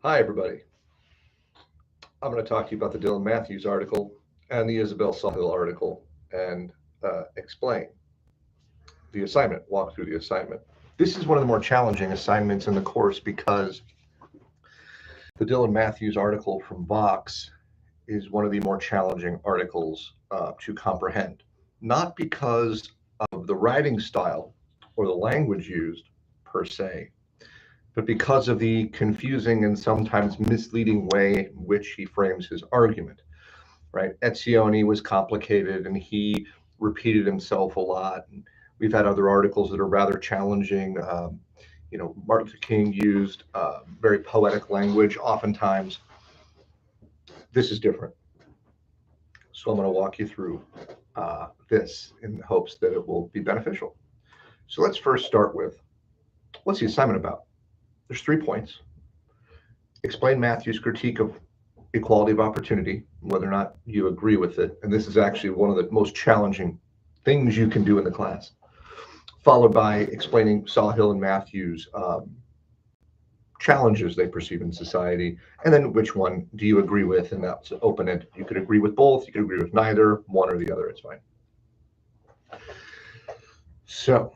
Hi, everybody. I'm going to talk to you about the Dillon Matthews article and the Isabel Sawhill article and explain the assignment, walk through the assignment. This is one of the more challenging assignments in the course because the Dillon Matthews article from Vox is one of the more challenging articles to comprehend, not because of the writing style or the language used per se, but because of the confusing and sometimes misleading way in which he frames his argument, right? Etzioni was complicated and he repeated himself a lot. And we've had other articles that are rather challenging. Martin Luther King used very poetic language oftentimes. This is different. So I'm going to walk you through this in hopes that it will be beneficial. So let's first start with, what's the assignment about? There's 3 points. Explain Matthews' critique of equality of opportunity, whether or not you agree with it. And this is actually one of the most challenging things you can do in the class. Followed by explaining Sawhill and Matthews' challenges they perceive in society. And then which one do you agree with? And that's open-ended. You could agree with both. You could agree with neither. One or the other. It's fine. So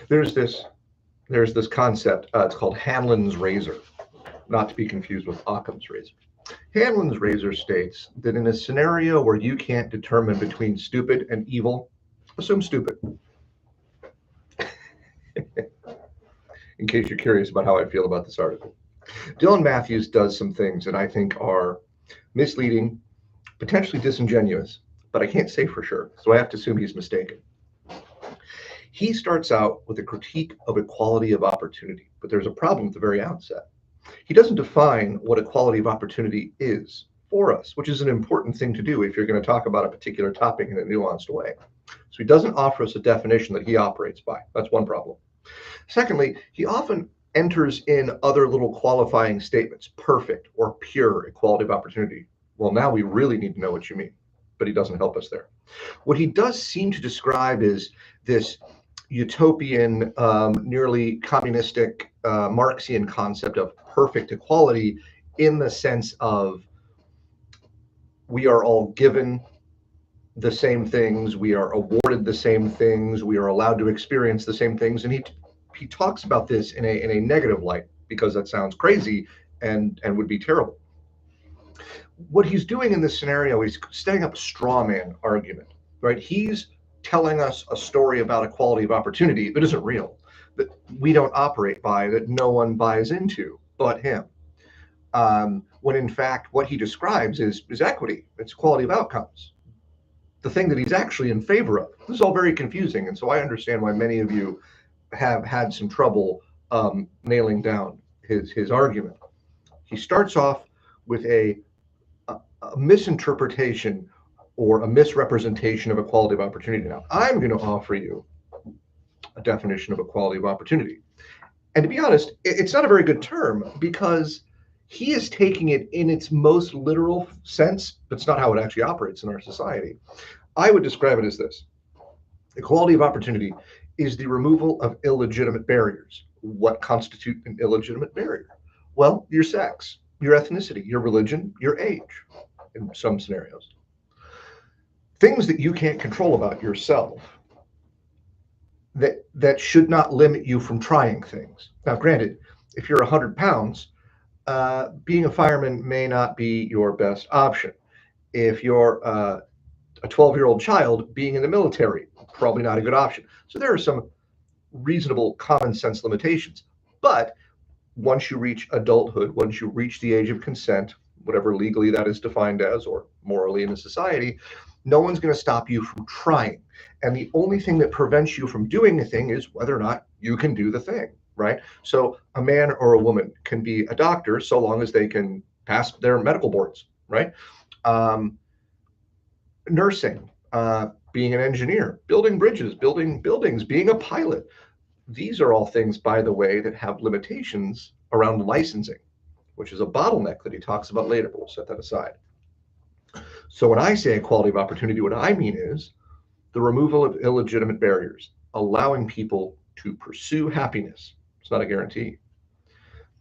there's this concept. It's called Hanlon's razor, not to be confused with Occam's razor. Hanlon's razor states that in a scenario where you can't determine between stupid and evil, assume stupid. In case you're curious about how I feel about this article. Dillon Matthews does some things that I think are misleading, potentially disingenuous, but I can't say for sure, so I have to assume he's mistaken. He starts out with a critique of equality of opportunity, but there's a problem at the very outset. He doesn't define what equality of opportunity is for us, which is an important thing to do if you're going to talk about a particular topic in a nuanced way. So he doesn't offer us a definition that he operates by. That's one problem. Secondly, he often enters in other little qualifying statements, perfect or pure equality of opportunity. Well, now we really need to know what you mean, but he doesn't help us there. What he does seem to describe is this utopian, nearly communistic, Marxian concept of perfect equality in the sense of we are all given the same things, we are awarded the same things, we are allowed to experience the same things. And he talks about this in a negative light because that sounds crazy and would be terrible. What he's doing in this scenario, he's setting up a straw man argument, right? He's telling us a story about equality of opportunity that isn't real, that we don't operate by, that no one buys into but him. When in fact, what he describes is equity, it's equality of outcomes, the thing that he's actually in favor of. This is all very confusing, and so I understand why many of you have had some trouble nailing down his argument. He starts off with a misinterpretation or a misrepresentation of equality of opportunity. Now, I'm going to offer you a definition of equality of opportunity. And to be honest, it's not a very good term because he is taking it in its most literal sense, but it's not how it actually operates in our society. I would describe it as this. Equality of opportunity is the removal of illegitimate barriers. What constitutes an illegitimate barrier? Well, your sex, your ethnicity, your religion, your age, in some scenarios. Things that you can't control about yourself that should not limit you from trying things. Now, granted, if you're 100 pounds, being a fireman may not be your best option. If you're a 12-year-old child, being in the military, probably not a good option. So there are some reasonable common sense limitations. But once you reach adulthood, once you reach the age of consent, whatever legally that is defined as, or morally in a society, no one's going to stop you from trying. And the only thing that prevents you from doing a thing is whether or not you can do the thing, right? So a man or a woman can be a doctor so long as they can pass their medical boards, right? Nursing, being an engineer, building bridges, building buildings, being a pilot. These are all things, by the way, that have limitations around licensing, which is a bottleneck that he talks about later, but we'll set that aside. So when I say equality of opportunity, what I mean is the removal of illegitimate barriers, allowing people to pursue happiness. It's not a guarantee.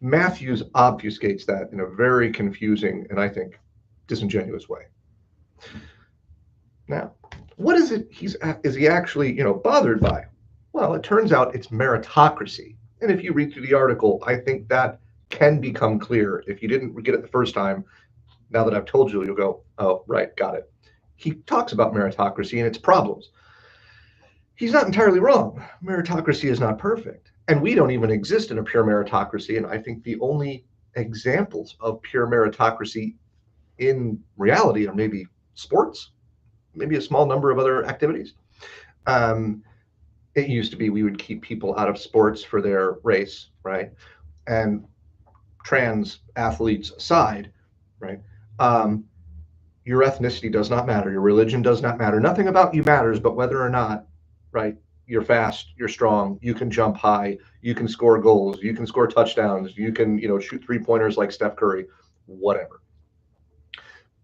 Matthews obfuscates that in a very confusing and I think disingenuous way. Now, what is it is he actually, bothered by? Well, it turns out it's meritocracy. And if you read through the article, I think that can become clear. If you didn't get it the first time, now that I've told you, you'll go, oh, right, got it. He talks about meritocracy and its problems. He's not entirely wrong. Meritocracy is not perfect. And we don't even exist in a pure meritocracy. And I think the only examples of pure meritocracy in reality are maybe sports, maybe a small number of other activities. It used to be we would keep people out of sports for their race, right? And trans athletes aside, right? Your ethnicity does not matter. Your religion does not matter. Nothing about you matters, but whether or not, right, you're fast, you're strong, you can jump high, you can score goals, you can score touchdowns, you can, shoot three-pointers like Steph Curry, whatever.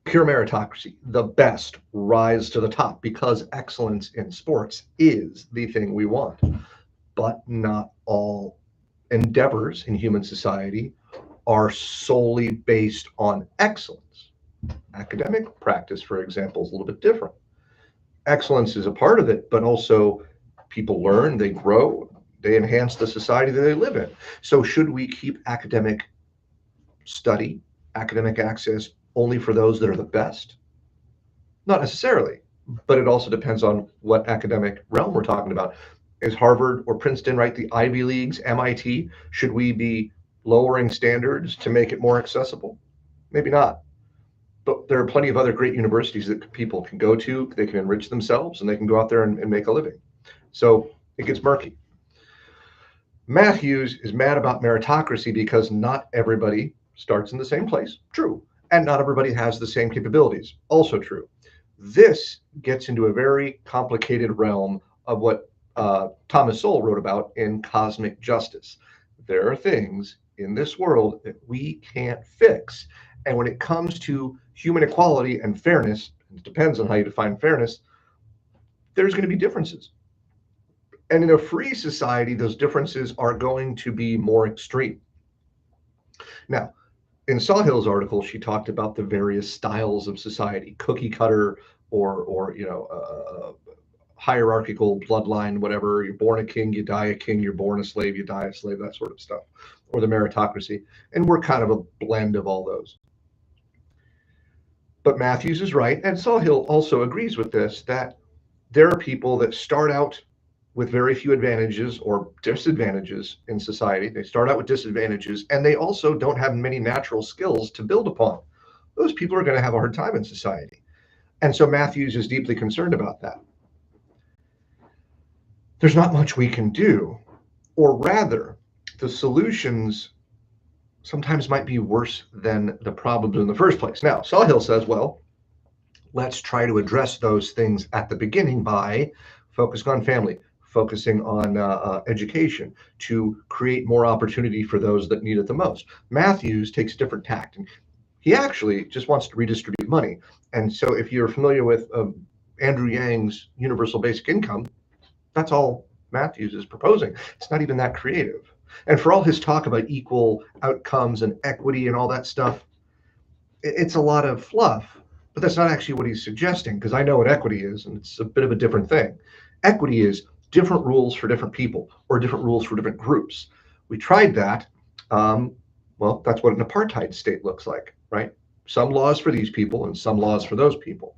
Pure meritocracy, the best rise to the top because excellence in sports is the thing we want. But not all endeavors in human society are solely based on excellence. Academic practice, for example, is a little bit different. Excellence is a part of it, but also people learn, they grow, they enhance the society that they live in. So should we keep academic study, academic access only for those that are the best? Not necessarily, but it also depends on what academic realm we're talking about. Is Harvard or Princeton, right, the Ivy Leagues, MIT? Should we be lowering standards to make it more accessible? Maybe not. But there are plenty of other great universities that people can go to, they can enrich themselves, and they can go out there and make a living. So it gets murky. Matthews is mad about meritocracy because not everybody starts in the same place. True. And not everybody has the same capabilities. Also true. This gets into a very complicated realm of what Thomas Sowell wrote about in Cosmic Justice. There are things in this world that we can't fix. And when it comes to human equality and fairness, it depends on how you define fairness, there's going to be differences. And in a free society, those differences are going to be more extreme. Now, in Sawhill's article, she talked about the various styles of society, cookie cutter or hierarchical bloodline, whatever. You're born a king, you die a king. You're born a slave, you die a slave, that sort of stuff, or the meritocracy. And we're kind of a blend of all those. But Matthews is right, and Sawhill also agrees with this, that there are people that start out with very few advantages or disadvantages in society. They start out with disadvantages, and they also don't have many natural skills to build upon. Those people are going to have a hard time in society. And so Matthews is deeply concerned about that. There's not much we can do, or rather, the solutions sometimes might be worse than the problems in the first place. Now, Sawhill says, well, let's try to address those things at the beginning by focusing on family, focusing on education to create more opportunity for those that need it the most. Matthews takes a different tact, and he actually just wants to redistribute money. And so if you're familiar with Andrew Yang's universal basic income, that's all Matthews is proposing. It's not even that creative. And for all his talk about equal outcomes and equity and all that stuff, it's a lot of fluff, but that's not actually what he's suggesting, because I know what equity is, and it's a bit of a different thing. Equity is different rules for different people or different rules for different groups. We tried that. Well, that's what an apartheid state looks like, right? Some laws for these people and some laws for those people.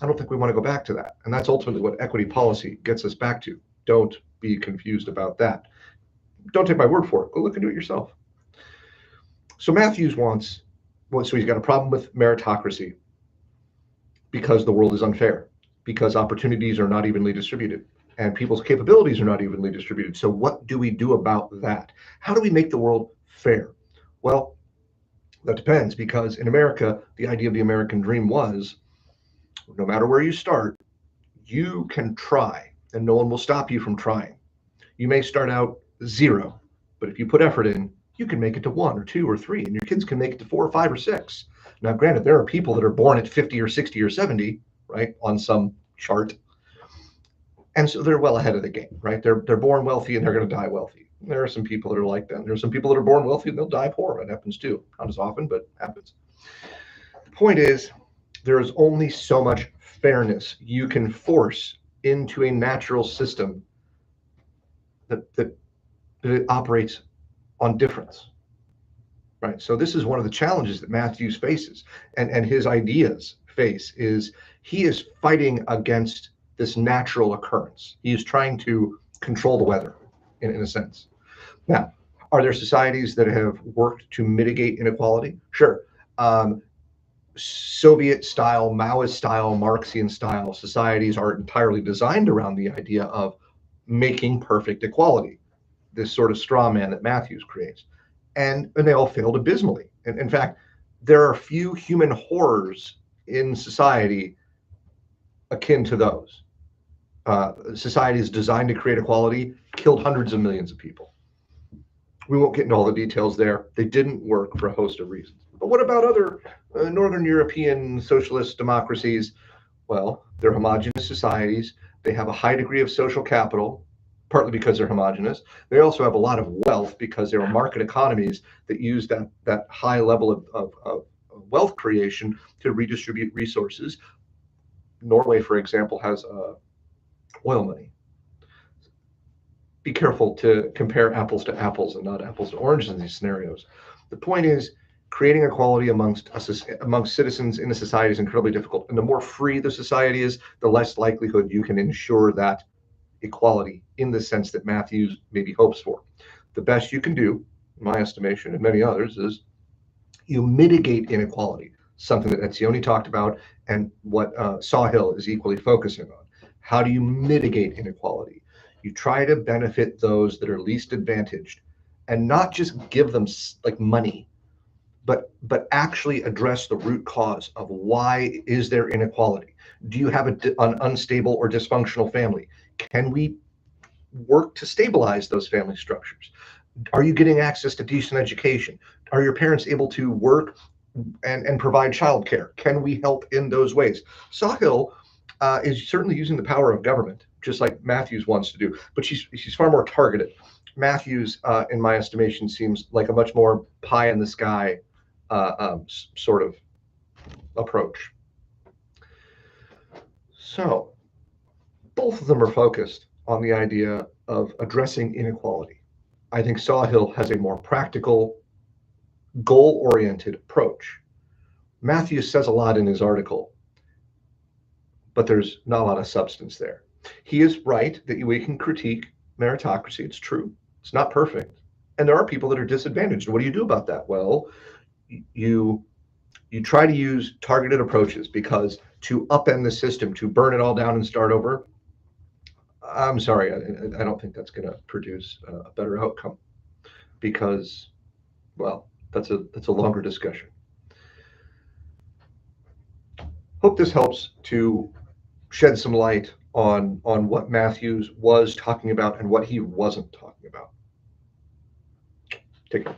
I don't think we want to go back to that. And that's ultimately what equity policy gets us back to. Don't be confused about that. Don't take my word for it. Go look and do it yourself. So Matthews so he's got a problem with meritocracy because the world is unfair, because opportunities are not evenly distributed and people's capabilities are not evenly distributed. So what do we do about that? How do we make the world fair? Well, that depends, because in America, the idea of the American dream was, no matter where you start, you can try and no one will stop you from trying. You may start out 0, but if you put effort in, you can make it to 1 or 2 or 3, and your kids can make it to 4 or 5 or 6. Now, granted, there are people that are born at 50 or 60 or 70, right, on some chart. And so they're well ahead of the game, right? They're born wealthy and they're going to die wealthy. There are some people that are like that. There are some people that are born wealthy and they'll die poor. That happens too. Not as often, but happens. The point is, there is only so much fairness you can force into a natural system that it operates on difference. Right. So this is one of the challenges that Matthews faces and his ideas face is he is fighting against this natural occurrence. He is trying to control the weather in a sense. Now, are there societies that have worked to mitigate inequality? Sure. Soviet style, Maoist style, Marxian style societies are entirely designed around the idea of making perfect equality, this sort of straw man that Matthews creates. And they all failed abysmally. And in fact, there are few human horrors in society akin to those. Societies designed to create equality killed hundreds of millions of people. We won't get into all the details there. They didn't work for a host of reasons. But what about other Northern European socialist democracies? Well, they're homogenous societies. They have a high degree of social capital, partly because they're homogenous. They also have a lot of wealth because they were market economies that use that high level of wealth creation to redistribute resources. Norway, for example, has oil money. Be careful to compare apples to apples and not apples to oranges in these scenarios. The point is, creating equality amongst citizens in a society is incredibly difficult. And the more free the society is, the less likelihood you can ensure that equality in the sense that Matthews maybe hopes for. The best you can do, in my estimation, and many others, is you mitigate inequality, something that Etzioni talked about and what Sawhill is equally focusing on. How do you mitigate inequality? You try to benefit those that are least advantaged and not just give them like money, but actually address the root cause of why is there inequality. Do you have an unstable or dysfunctional family? Can we work to stabilize those family structures? Are you getting access to decent education? Are your parents able to work and provide childcare? Can we help in those ways? Sawhill is certainly using the power of government, just like Matthews wants to do, but she's far more targeted. Matthews, in my estimation, seems like a much more pie in the sky sort of approach. So both of them are focused on the idea of addressing inequality. I think Sawhill has a more practical, goal-oriented approach. Matthews says a lot in his article, but there's not a lot of substance there. He is right that we can critique meritocracy. It's true. It's not perfect. And there are people that are disadvantaged. What do you do about that? Well, you try to use targeted approaches, because to upend the system, to burn it all down and start over, I'm sorry, I don't think that's going to produce a better outcome, because, well, that's a longer discussion. Hope this helps to shed some light on what Matthews was talking about and what he wasn't talking about. Take care.